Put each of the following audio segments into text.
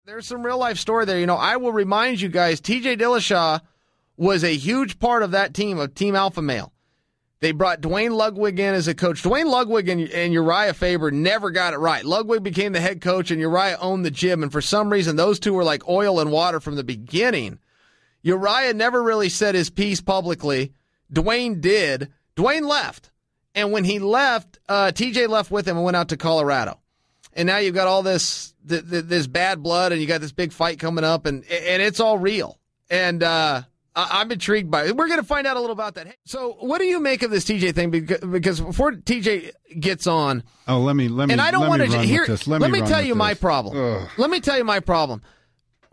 There's some real life story there. I will remind you guys, TJ Dillashaw was a huge part of that team, of Team Alpha Male. They brought Dwayne Ludwig in as a coach. Dwayne Ludwig and Uriah Faber never got it right. Ludwig became the head coach and Uriah owned the gym, and for some reason those two were like oil and water from the beginning. Uriah never really said his piece publicly. Dwayne did. Dwayne left. And when he left, TJ left with him and went out to Colorado. And now you've got all this bad blood, and you got this big fight coming up, and it's all real. And I'm intrigued by it. We're going to find out a little about that. So what do you make of this TJ thing? Because before TJ gets on, let me tell you my problem. Let me tell you my problem.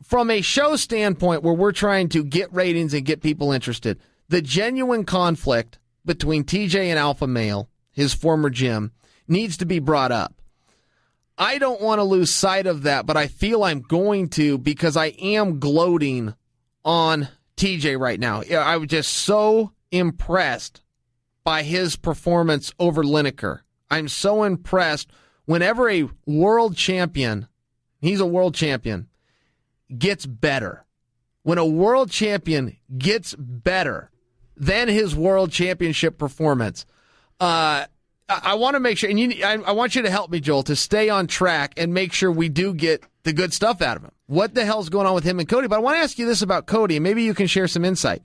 From a show standpoint, where we're trying to get ratings and get people interested, the genuine conflict between TJ and Alpha Male, his former gym, needs to be brought up. I don't want to lose sight of that, but I feel I'm going to, because I am gloating on TJ right now. I was just so impressed by his performance over Lineker. I'm so impressed whenever a world champion, he's a world champion, gets better. When a world champion gets better than his world championship performance, I want to make sure, and I want you to help me, Joel, to stay on track and make sure we do get the good stuff out of him. What the hell's going on with him and Cody? But I want to ask you this about Cody, and maybe you can share some insight.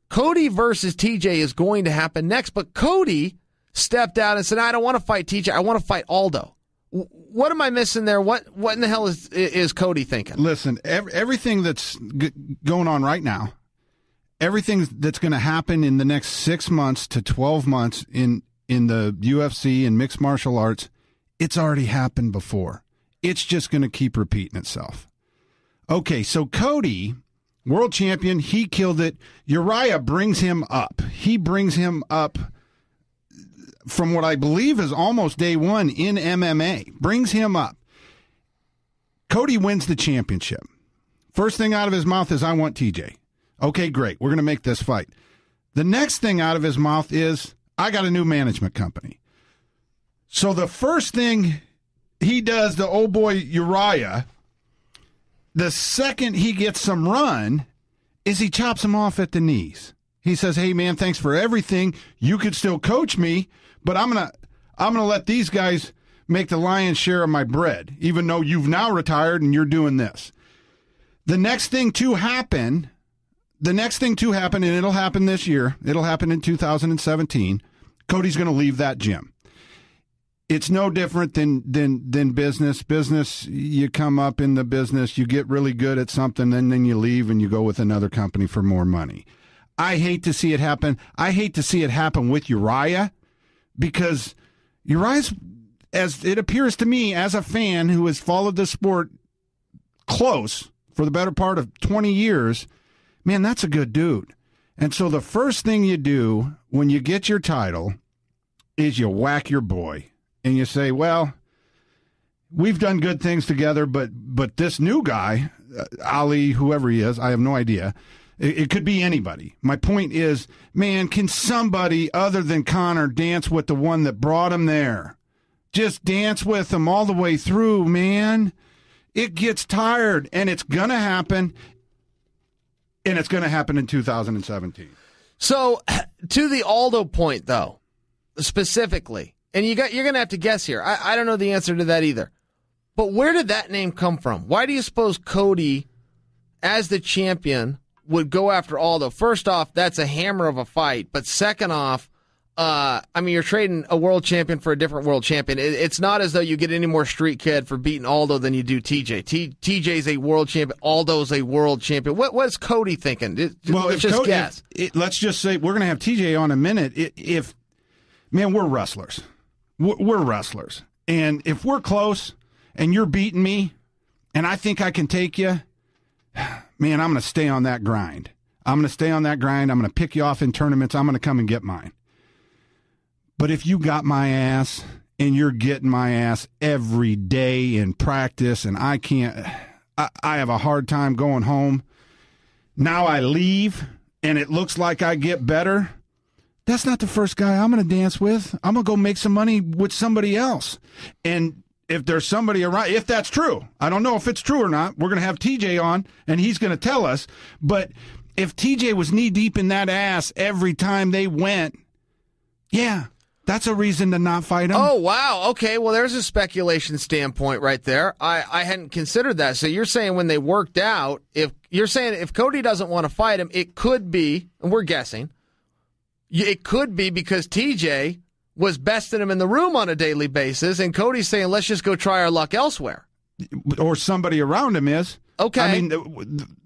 Cody versus TJ is going to happen next, but Cody stepped out and said, I don't want to fight TJ. I want to fight Aldo. What am I missing there? What in the hell is Cody thinking? Listen, everything that's going on right now, everything that's going to happen in the next 6 months to 12 months in the UFC and mixed martial arts, it's already happened before. It's just going to keep repeating itself. Okay, so Cody, world champion, he killed it. Uriah brings him up. He brings him up from what I believe is almost day one in MMA. Brings him up. Cody wins the championship. First thing out of his mouth is, I want TJ. Okay, great. We're going to make this fight. The next thing out of his mouth is, I got a new management company. So the first thing he does to old boy Uriah, the second he gets some run, is he chops him off at the knees. He says, hey, man, thanks for everything. You could still coach me, but I'm gonna let these guys make the lion's share of my bread, even though you've now retired and you're doing this. The next thing to happen, and it'll happen this year, it'll happen in 2017, Cody's going to leave that gym. It's no different than business. Business, you come up in the business, you get really good at something, and then you leave and you go with another company for more money. I hate to see it happen. I hate to see it happen with Uriah, because Uriah's, as it appears to me, as a fan who has followed the sport close for the better part of 20 years, man, that's a good dude. And so the first thing you do when you get your title is you whack your boy. And you say, well, we've done good things together, but this new guy, Ali, whoever he is, I have no idea. It could be anybody. My point is, man, can somebody other than Conor dance with the one that brought him there? Just dance with him all the way through, man. It gets tired, and it's going to happen, and it's going to happen in 2017. So, to the Aldo point, though, specifically, and you're going to have to guess here. I don't know the answer to that either. But where did that name come from? Why do you suppose Cody, as the champion, would go after Aldo? First off, that's a hammer of a fight. But second off, you're trading a world champion for a different world champion. It's not as though you get any more street cred for beating Aldo than you do TJ. TJ's a world champion. Aldo's a world champion. What's Cody thinking? Let's just guess. Let's just say we're going to have TJ on in a minute. We're wrestlers. We're wrestlers. And if we're close and you're beating me and I think I can take you, man, I'm going to stay on that grind. I'm going to pick you off in tournaments. I'm going to come and get mine. But if you got my ass and you're getting my ass every day in practice and I have a hard time going home, now I leave and it looks like I get better, that's not the first guy I'm going to dance with. I'm going to go make some money with somebody else. And if there's somebody around, if that's true. I don't know if it's true or not. We're going to have TJ on, and he's going to tell us. But if TJ was knee-deep in that ass every time they went, yeah, that's a reason to not fight him. Oh, wow. Okay, well, there's a speculation standpoint right there. I hadn't considered that. So you're saying when they worked out, if Cody doesn't want to fight him, it could be, and we're guessing, it could be because TJ was besting him in the room on a daily basis, and Cody's saying, let's just go try our luck elsewhere. Or somebody around him is. Okay. I mean,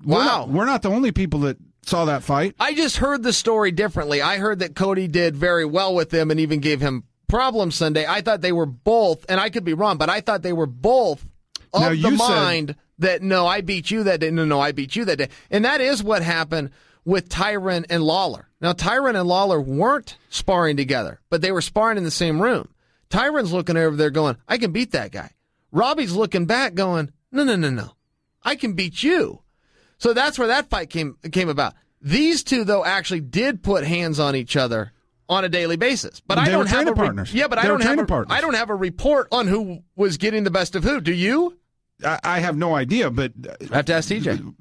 we're not the only people that saw that fight. I just heard the story differently. I heard that Cody did very well with him and even gave him problems Sunday. I thought they were both, and I could be wrong, but I thought they were both of the mind that, no, I beat you that day. No, I beat you that day. And that is what happened with Tyron and Lawler. Now, Tyron and Lawler weren't sparring together, but they were sparring in the same room. Tyron's looking over there going, I can beat that guy. Robbie's looking back going, no. I can beat you. So that's where that fight came about. These two, though, actually did put hands on each other on a daily basis. But I don't have partners. Yeah, but I don't have a report on who was getting the best of who. Do you? I have no idea, but I have to ask TJ.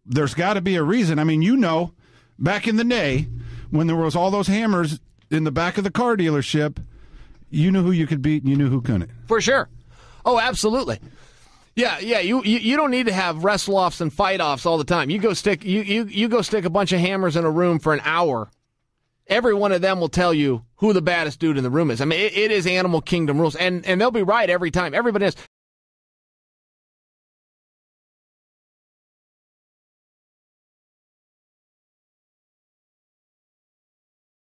There's got to be a reason. I mean, back in the day when there was all those hammers in the back of the car dealership, you knew who you could beat and you knew who couldn't. For sure. Oh, absolutely. Yeah. You don't need to have wrestle-offs and fight-offs all the time. You go stick a bunch of hammers in a room for an hour. Every one of them will tell you who the baddest dude in the room is. I mean, it is Animal Kingdom rules, and they'll be right every time. Everybody is.